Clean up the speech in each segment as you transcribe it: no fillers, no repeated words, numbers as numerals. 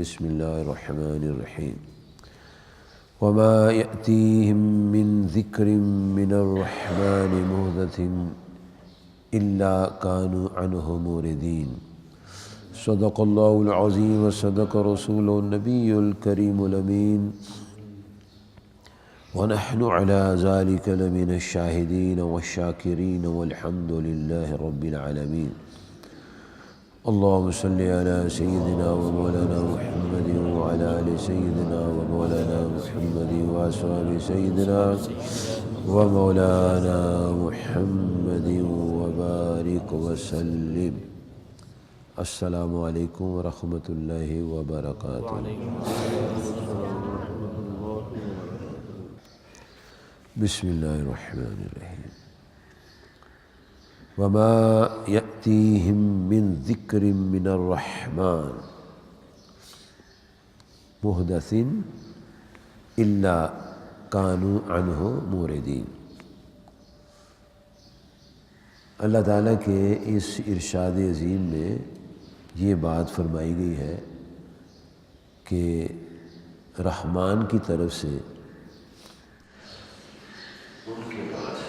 بسم اللہ الرحمن الرحیم وما یأتیہم من ذکر من الرحمن محدث الا كانوا عنہ موردین صدق اللہ العظیم وصدق رسول النبی الکریم الامین ونحن على ذلك لمن الشاہدین والشاکرین والحمد للہ رب العالمین اللهم صل على سيدنا ومولانا محمد وعلى آل سيدنا ومولانا محمد وأصحاب سيدنا ومولانا محمد وبارك وسلم. السلام علیکم ورحمۃ اللہ وبرکاتہ. بسم اللہ الرحمن الرحیم. وما یأتیہم من ذکر من الرحمن محدث الا کانوا عنہ موردین. اللہ تعالیٰ کے اس ارشاد عظیم میں یہ بات فرمائی گئی ہے کہ رحمان کی طرف سے ان کے پاس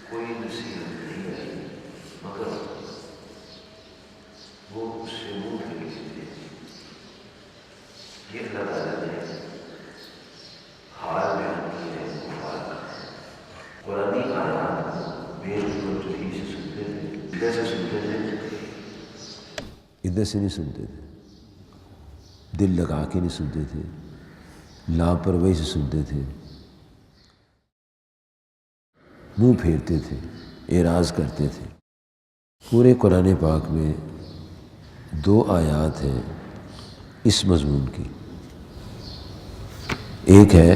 کوئی نصیحت نہیں آئی مگر وہ اس سے منہ پھیر لیتے. یہ اللہ تعالیٰ نے حال بیان کیا ہے کفار کا. قرآنی آیات بے توجہی سے سنتے تھے. ادھر سے سنتے تھے، ادھر سے نہیں سنتے تھے، دل لگا کے نہیں سنتے تھے، لاپرواہی سے سنتے تھے، منہ پھیرتے تھے، اعراض کرتے تھے. پورے قرآن پاک میں 2 آیات ہیں اس مضمون کی. ایک ہے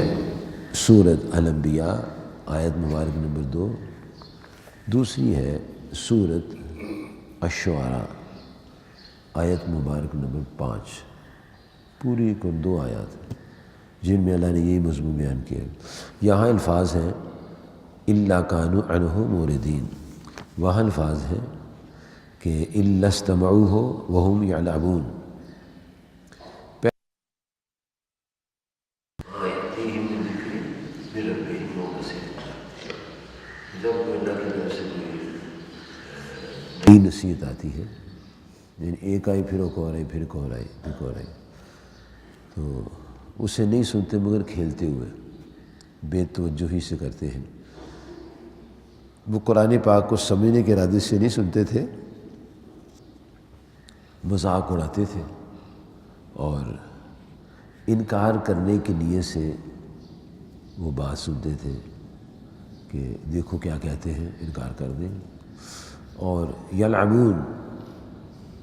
سورۃ الانبیاء آیت مبارک نمبر 2، دوسری ہے سورۃ الشعراء آیت مبارک نمبر 5. پوری کو 2 آیات ہیں جن میں اللہ نے یہی مضمون بیان کیا ہے. یہاں الفاظ ہیں الا کانوا عنہ موردین، وہاں الفاظ ہیں کہ الا استمعوہ وہم یلعبون. جب اللہ کی طرف سے نئی نصیحت آتی ہے، یعنی ایک آئی پھر ایک اور آئی، پھر ایک اور آئی، پھر ایک اور آئی، تو اسے نہیں سنتے مگر کھیلتے ہوئے بے توجہی سے کرتے ہیں. وہ قرآن پاک کو سمجھنے کے ارادے سے نہیں سنتے تھے، مذاق اڑاتے تھے اور انکار کرنے کے لیے سے وہ بات سنتے تھے کہ دیکھو کیا کہتے ہیں، انکار کر دیں. اور یلعبون،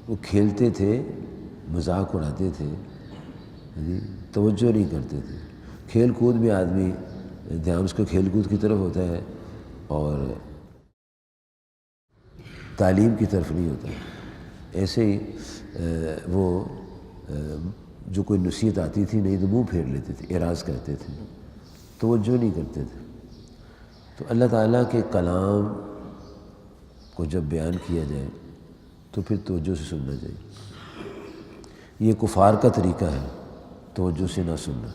وہ کھیلتے تھے، مذاق اڑاتے تھے، توجہ نہیں کرتے تھے. کھیل کود میں آدمی دھیان اس کا کھیل کود کی طرف ہوتا ہے اور تعلیم کی طرف نہیں ہوتا ہے. ایسے ہی وہ جو کوئی نصیحت آتی تھی نہیں تو منہ پھیر لیتے تھے، اعراض کرتے تھے، توجہ نہیں کرتے تھے. تو اللہ تعالیٰ کے کلام کو جب بیان کیا جائے تو پھر توجہ سے سننا چاہیے. یہ کفار کا طریقہ ہے توجہ سے نہ سننا،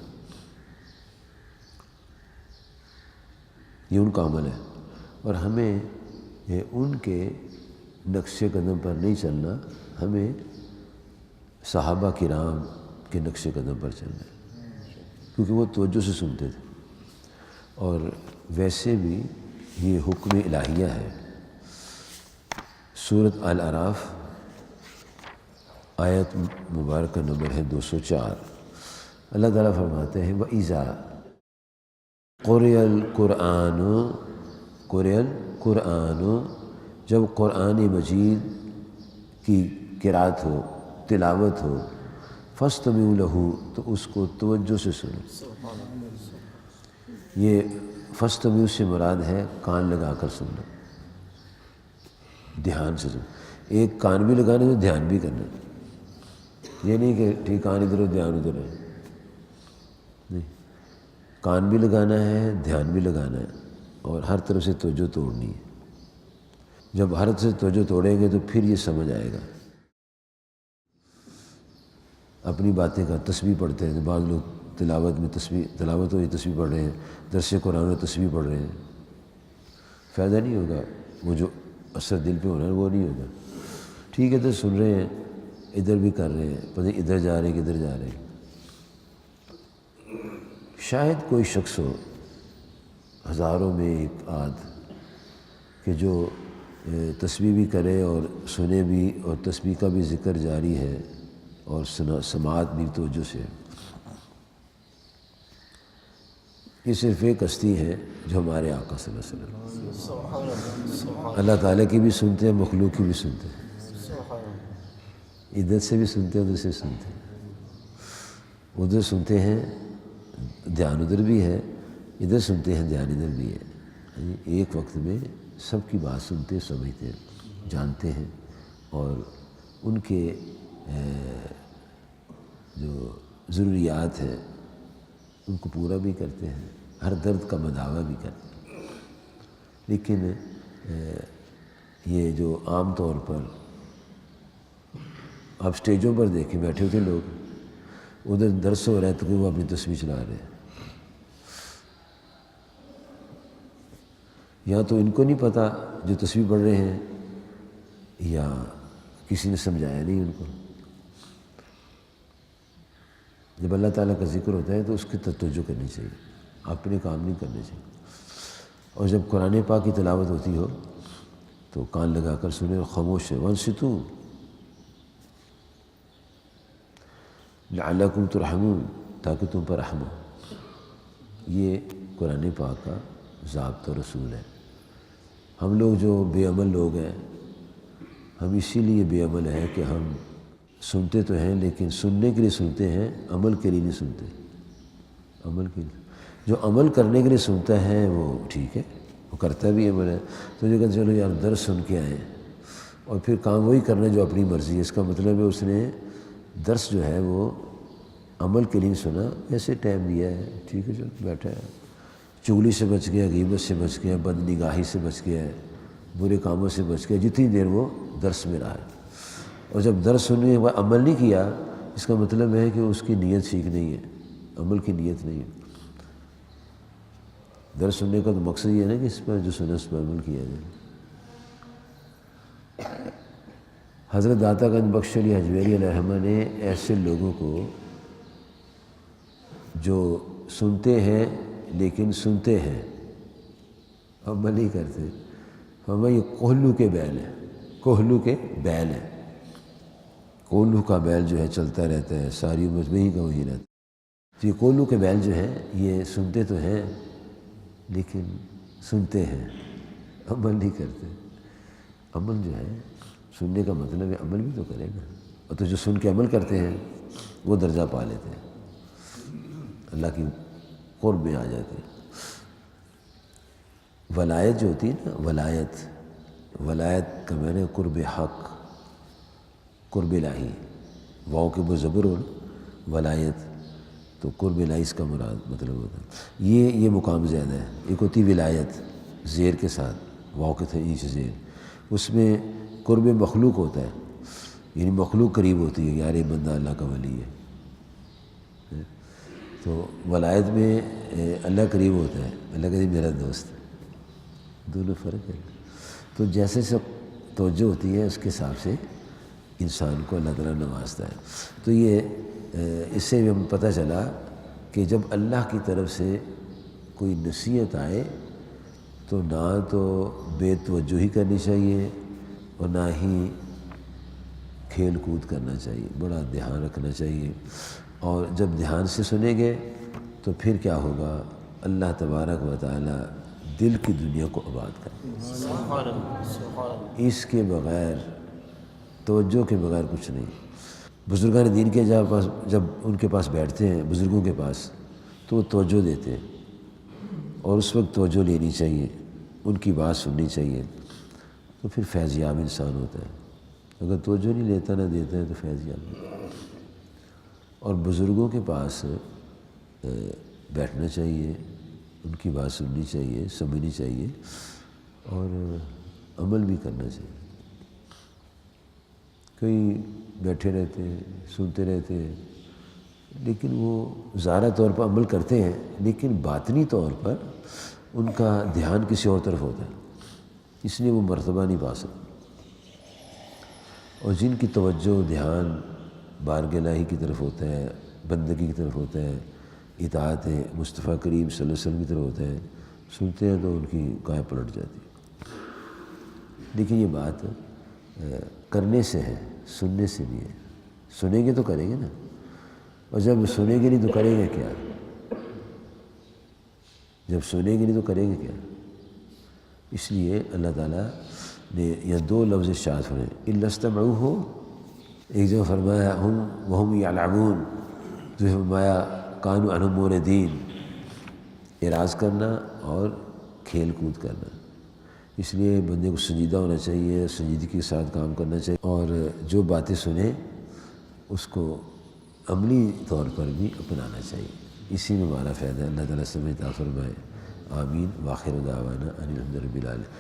یہ ان کا عمل ہے. اور ہمیں ان کے نقش قدم پر نہیں چلنا، ہمیں صحابہ کرام کے نقش قدم پر چلنا ہے، کیونکہ وہ توجہ سے سنتے تھے. اور ویسے بھی یہ حکم الہیہ ہے. سورۃ الاعراف آیت مبارکہ نمبر ہے 204. اللہ تعالیٰ فرماتے ہیں وَإِذَا قُرِئَ الْقُرْآنُ، جب قرآن مجید کی قرأت ہو، تلاوت ہو، فَاسْتَمِعُوا لَهُ، تو اس کو توجہ سے سنو. یہ فَاسْتَمِعُوا سے مراد ہے کان لگا کر سننا، دھیان سے سننا. ایک کان بھی لگانا ہے، دھیان بھی کرنا. یہ نہیں کہ ٹھیک کان ادھر ہو دھیان ادھر ہے، نہیں. کان بھی لگانا ہے، دھیان بھی لگانا ہے، اور ہر طرف سے توجہ توڑنی ہے. جب ہر طرف سے توجہ توڑیں گے تو پھر یہ سمجھ آئے گا. اپنی باتیں کا تسبیح پڑھتے ہیں، بعض لوگ تلاوت میں تلاوت ہو یہ تسبیح پڑھ رہے ہیں، درس قرآن میں تسبیح پڑھ رہے ہیں، فائدہ نہیں ہوگا، وہ جو اثر دل پہ ہونا ہے وہ نہیں ہوگا۔ ٹھیک ہے تو سن رہے ہیں، ادھر بھی کر رہے ہیں، پتہ نہیں ادھر جا رہے ہیں کدھر جا رہے ہیں۔ شاید کوئی شخص ہو ہزاروں میں ایک آدھ کہ جو تسبیح بھی کرے اور سنے بھی، اور تسبیح کا بھی ذکر جاری ہے اور سماعت بھی توجہ سے۔ یہ صرف ایک ہستی ہے جو ہمارے آقا صلی اللہ علیہ وسلم، اللہ تعالیٰ کی بھی سنتے ہیں، مخلوق کی بھی سنتے ہیں، ادھر سے بھی سنتے ہیں ادھر سے سنتے ہیں، ادھر سنتے ہیں دھیان ادھر بھی ہے، ادھر سنتے ہیں دھیان ادھر بھی ہے، ایک وقت میں سب کی بات سنتے سمجھتے ہیں، جانتے ہیں، اور ان کے جو ضروریات ہیں ان کو پورا بھی کرتے ہیں، ہر درد کا مداوع بھی کرتے ہیں۔ لیکن یہ جو عام طور پر آپ اسٹیجوں پر دیکھیں بیٹھے ہوتے لوگ، ادھر درس ہو رہا ہے تو کہ وہ اپنی تسبیح چلا رہے ہیں، یا تو ان کو نہیں پتہ جو تسبیح پڑھ رہے ہیں، یا کسی نے سمجھایا نہیں ان کو۔ جب اللہ تعالیٰ کا ذکر ہوتا ہے تو اس کی توجہ کرنی چاہیے، اپنے کام نہیں کرنے چاہیے، اور جب قرآن پاک کی تلاوت ہوتی ہو تو کان لگا کر سنیں اور خاموش ہے، وانصتوا لعلکم ترحمون، تاکہ تم پر رحم ہو۔ یہ قرآن پاک کا ضابطہ رسول ہے۔ ہم لوگ جو بے عمل لوگ ہیں، ہم اسی لیے بے عمل ہیں کہ ہم سنتے تو ہیں لیکن سننے کے لیے سنتے ہیں، عمل کے لیے نہیں سنتے۔ عمل کے لیے جو عمل کرنے کے لیے سنتا ہے وہ ٹھیک ہے، وہ کرتا بھی عمل ہے، تو جو کہتے چلو یار درس سن کے آئیں اور پھر کام وہی کرنا جو اپنی مرضی ہے، اس کا مطلب ہے اس نے درس جو ہے وہ عمل کے لیے سنا، ایسے ٹائم دیا ہے، ٹھیک ہے چلو بیٹھا ہے، چغلی سے بچ گیا، غیبت سے بچ گیا، بد نگاہی سے بچ گیا ہے، برے کاموں سے بچ گیا، جتنی دیر وہ درس میں رہا ہے۔ اور جب درس سننے کے بعد عمل نہیں کیا، اس کا مطلب ہے کہ اس کی نیت ٹھیک نہیں ہے، عمل کی نیت نہیں ہے۔ درس سننے کا تو مقصد یہ ہے نا کہ اس پر جو سنا اس پر عمل کیا جائے۔ حضرت داتا گنج بخش علی حجویری علیہ الرحمہ نے ایسے لوگوں کو جو سنتے ہیں لیکن سنتے ہیں عمل نہیں کرتے، ہمیں یہ کوہلو کے بیل ہیں، کوہلو کے بیل ہیں، کوہلو کا بیل جو ہے چلتا رہتا ہے، ساری عمر میں ہی کا وہی رہتا ہے۔ تو یہ کوہلو کے بیل جو ہیں یہ سنتے تو ہیں لیکن سنتے ہیں، عمل نہیں کرتے۔ عمل جو ہے سننے کا مطلب ہے عمل بھی تو کرے نا، اور تو جو سن کے عمل کرتے ہیں وہ درجہ پا لیتے ہیں، اللہ کی قرب میں آ جاتے ہیں۔ ولایت جو ہوتی ہے نا، ولایت کا معنی ہے قرب حق، قرب الہی، واو کے وہ زبر ہو ولایت، تو قرب الہی اس کا مراد مطلب ہوتا ہے۔ یہ مقام زیادہ ہے۔ ایک ہوتی ولایت زیر کے ساتھ، واو کے نیچے زیر، اس میں قرب مخلوق ہوتا ہے، یعنی مخلوق قریب ہوتی ہے، یار یہ بندہ اللہ کا ولی ہے۔ تو ولایت میں اللہ قریب ہوتا ہے، اللہ کہتے میرا دوست ہے، دونوں فرق ہے۔ تو جیسے سب توجہ ہوتی ہے اس کے حساب سے انسان کو اللہ تعالیٰ نوازتا ہے۔ تو یہ اس سے ہمیں پتہ چلا کہ جب اللہ کی طرف سے کوئی نصیحت آئے تو نہ تو بے توجہی کرنی چاہیے اور نہ ہی کھیل کود کرنا چاہیے، بڑا دھیان رکھنا چاہیے۔ اور جب دھیان سے سنیں گے تو پھر کیا ہوگا، اللہ تبارک و تعالیٰ دل کی دنیا کو آباد کرے، اس کے بغیر، توجہ کے بغیر کچھ نہیں۔ بزرگان دین کے جب ان کے پاس بیٹھتے ہیں، بزرگوں کے پاس، تو وہ توجہ دیتے ہیں، اور اس وقت توجہ لینی چاہیے، ان کی بات سننی چاہیے، تو پھر فیض یاب انسان ہوتا ہے۔ اگر توجہ نہیں لیتا نہ دیتا ہے تو فیض یاب نہیں۔ اور بزرگوں کے پاس بیٹھنا چاہیے، ان کی بات سننی چاہیے، سمجھنی چاہیے، اور عمل بھی کرنا چاہیے۔ کئی بیٹھے رہتے ہیں، سنتے رہتے ہیں، لیکن وہ ظاہرہ طور پر عمل کرتے ہیں، لیکن باطنی طور پر ان کا دھیان کسی اور طرف ہوتا ہے، اس لیے وہ مرتبہ نہیں پا سکتے۔ اور جن کی توجہ دھیان بارگاہ الہی کی طرف ہوتا ہے، بندگی کی طرف ہوتا ہے، اطاعت مصطفیٰ کریم صلی اللہ علیہ وسلم کی طرف ہوتا ہے، سنتے ہیں تو ان کی گائے پلٹ جاتی ہے۔ لیکن یہ بات کرنے سے ہے، سننے سے نہیں ہے۔ سنیں گے تو کریں گے نا، اور جب سنیں گے نہیں تو کریں گے کیا؟ جب سنیں گے نہیں تو کریں گے کیا؟ اس لیے اللہ تعالیٰ نے یہ دو لفظ ارشاد فرمائے، الا استمعوہ، ایک جگہ فرمایا ہم وہم یعلمون، تو فرمایا کانوا عنہ معرضین، اعراض کرنا اور کھیل کود کرنا۔ اس لیے بندے کو سنجیدہ ہونا چاہیے، سنجیدگی کے ساتھ کام کرنا چاہیے، اور جو باتیں سنیں اس کو عملی طور پر بھی اپنانا چاہیے۔ اسی میں ہمارا فائدہ ہے۔ اللہ تعالیٰ سمجھ عطا فرمائے، آمین۔ وآخر دعوانا ان الحمد للہ رب العالمین۔